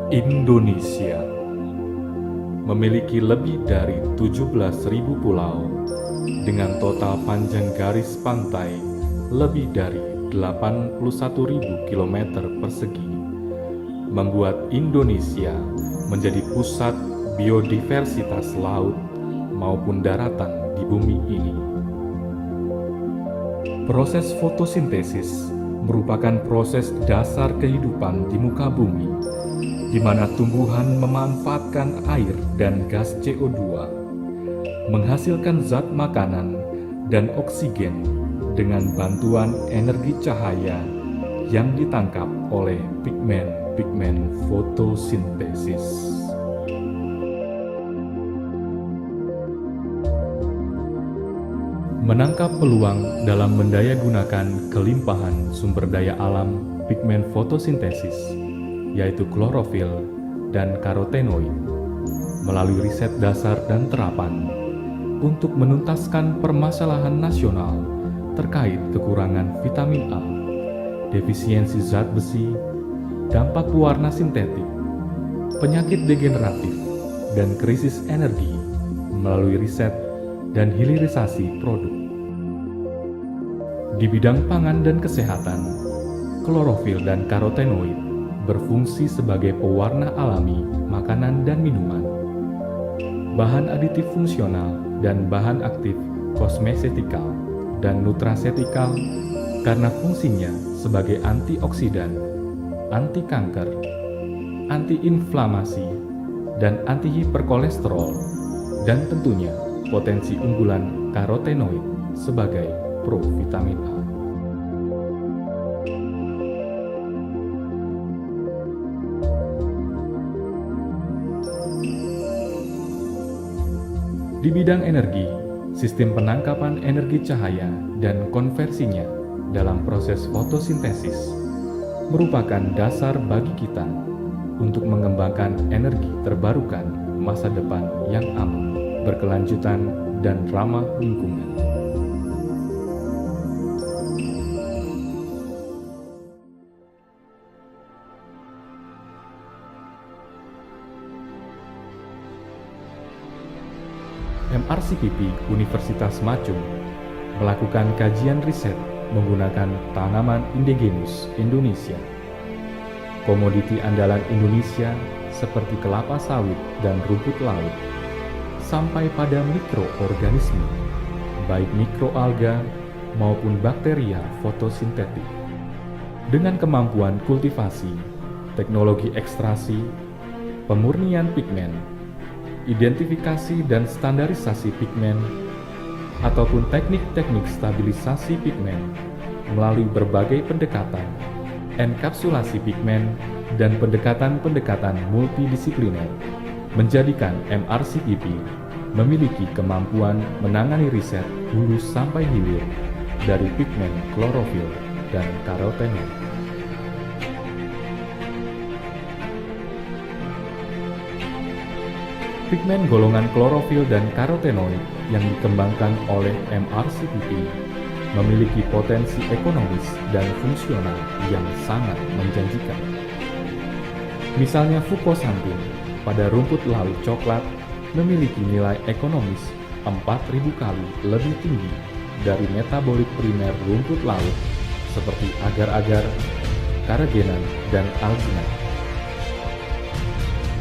Indonesia memiliki lebih dari 17.000 pulau dengan total panjang garis pantai lebih dari 81.000 km persegi, membuat Indonesia menjadi pusat biodiversitas laut maupun daratan di bumi ini. Proses fotosintesis merupakan proses dasar kehidupan di muka bumi, di mana tumbuhan memanfaatkan air dan gas CO2, menghasilkan zat makanan dan oksigen dengan bantuan energi cahaya yang ditangkap oleh pigmen fotosintesis. Menangkap peluang dalam mendayagunakan kelimpahan sumber daya alam pigmen fotosintesis, yaitu klorofil dan karotenoid, melalui riset dasar dan terapan untuk menuntaskan permasalahan nasional terkait kekurangan vitamin A, defisiensi zat besi, dampak pewarna sintetik, penyakit degeneratif, dan krisis energi melalui riset dan hilirisasi produk. Di bidang pangan dan kesehatan, klorofil dan karotenoid berfungsi sebagai pewarna alami makanan dan minuman, bahan aditif fungsional dan bahan aktif kosmesetikal dan nutrasetikal karena fungsinya sebagai antioksidan, anti kanker, antiinflamasi, dan antihiperkolesterol, dan tentunya potensi unggulan karotenoid sebagai provitamin A. Di bidang energi, sistem penangkapan energi cahaya dan konversinya dalam proses fotosintesis merupakan dasar bagi kita untuk mengembangkan energi terbarukan masa depan yang aman, berkelanjutan, dan ramah lingkungan. MRCPP Universitas Macung melakukan kajian riset menggunakan tanaman indigenus Indonesia. Komoditi andalan Indonesia seperti kelapa sawit dan rumput laut, sampai pada mikroorganisme, baik mikroalga maupun bakteria fotosintetik. Dengan kemampuan kultivasi, teknologi ekstrasi, pemurnian pigmen, identifikasi dan standarisasi pigmen, ataupun teknik-teknik stabilisasi pigmen melalui berbagai pendekatan, enkapsulasi pigmen, dan pendekatan-pendekatan multidisipliner, menjadikan MRCPP memiliki kemampuan menangani riset hulu sampai hilir dari pigmen klorofil dan karotenoid. Pigmen golongan klorofil dan karotenoid yang dikembangkan oleh MRCPP memiliki potensi ekonomis dan fungsional yang sangat menjanjikan. Misalnya fukosantin pada rumput laut coklat memiliki nilai ekonomis 4.000 kali lebih tinggi dari metabolit primer rumput laut seperti agar-agar, karagenan, dan alginat.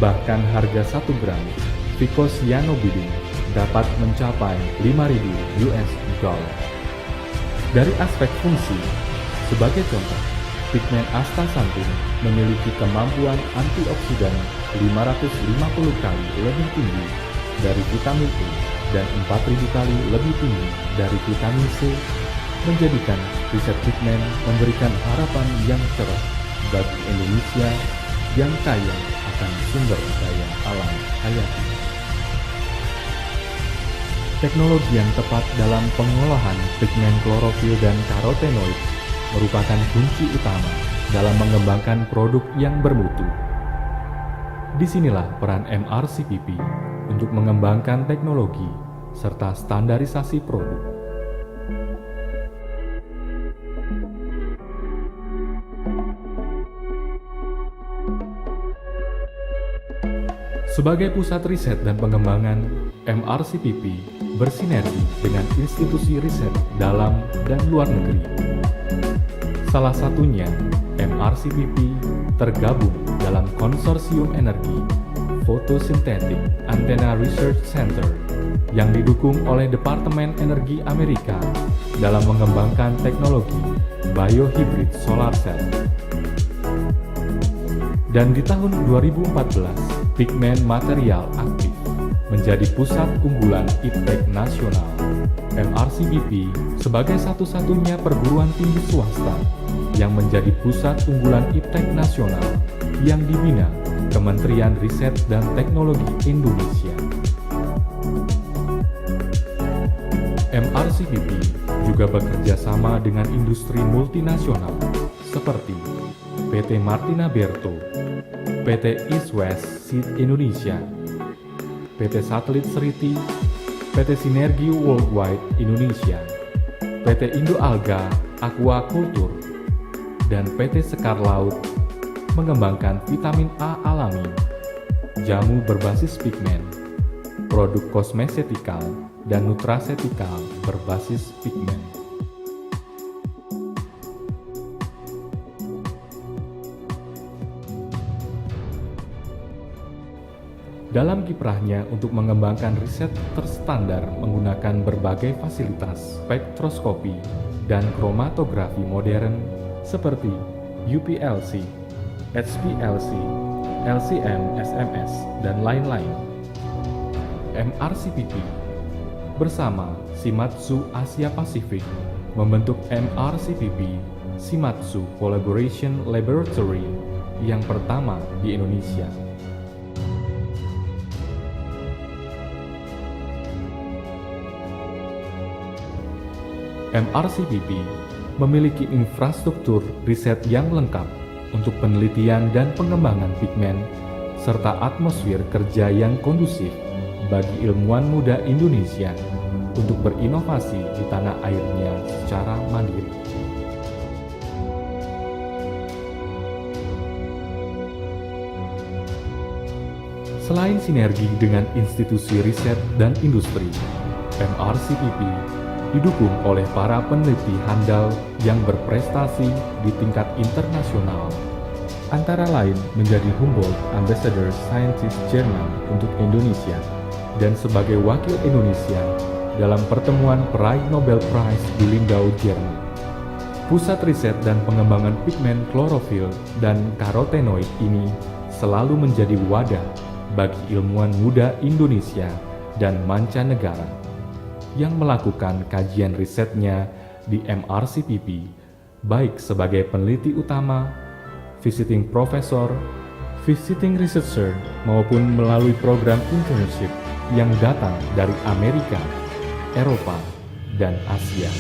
Bahkan harga 1 gram Vicocyanobidin dapat mencapai 5.000 US dollar. Dari aspek fungsi, sebagai contoh, pigmen astaxanthin memiliki kemampuan antioksidan 550 kali lebih tinggi dari vitamin E dan 4.000 kali lebih tinggi dari vitamin C, menjadikan riset pigmen memberikan harapan yang cerah bagi Indonesia yang kaya akan sumber daya alam hayati. Teknologi yang tepat dalam pengolahan pigmen klorofil dan karotenoid merupakan kunci utama dalam mengembangkan produk yang bermutu. Disinilah peran MRCPP untuk mengembangkan teknologi serta standarisasi produk. Sebagai pusat riset dan pengembangan, MRCPP bersinergi dengan institusi riset dalam dan luar negeri. Salah satunya, MRCPP tergabung dalam Konsorsium Energi Fotosintetik Antenna Research Center yang didukung oleh Departemen Energi Amerika dalam mengembangkan teknologi biohybrid solar cell. Dan di tahun 2014, Pigmen Material Aktif menjadi pusat unggulan IPTEK nasional. MRCPP sebagai satu-satunya perguruan tinggi swasta yang menjadi pusat unggulan IPTEK nasional yang dibina Kementerian Riset dan Teknologi Indonesia. MRCPP juga bekerja sama dengan industri multinasional seperti PT Martina Berto, PT East West Seed Indonesia, PT Satelit Seriti, PT Sinergi Worldwide Indonesia, PT Indo Alga Aquaculture, dan PT Sekar Laut mengembangkan vitamin A alami, jamu berbasis pigmen, produk kosmetikal, dan nutrasetikal berbasis pigmen. Dalam kiprahnya untuk mengembangkan riset terstandar menggunakan berbagai fasilitas spektroskopi dan kromatografi modern seperti UPLC, HPLC, LCM-SMS, dan lain-lain. MRCPP bersama Shimadzu Asia Pasifik membentuk MRCPP Shimadzu Collaboration Laboratory yang pertama di Indonesia. MRCPP memiliki infrastruktur riset yang lengkap untuk penelitian dan pengembangan pigmen, serta atmosfer kerja yang kondusif bagi ilmuwan muda Indonesia untuk berinovasi di tanah airnya secara mandiri. Selain sinergi dengan institusi riset dan industri, MRCPP didukung oleh para peneliti handal yang berprestasi di tingkat internasional, antara lain menjadi Humboldt Ambassador Scientist Jerman untuk Indonesia dan sebagai wakil Indonesia dalam pertemuan peraih Nobel Prize di Lindau, Jerman. Pusat riset dan pengembangan pigmen klorofil dan karotenoid ini selalu menjadi wadah bagi ilmuwan muda Indonesia dan mancanegara yang melakukan kajian risetnya di MRCPP, baik sebagai peneliti utama, visiting professor, visiting researcher, maupun melalui program internship yang datang dari Amerika, Eropa, dan Asia.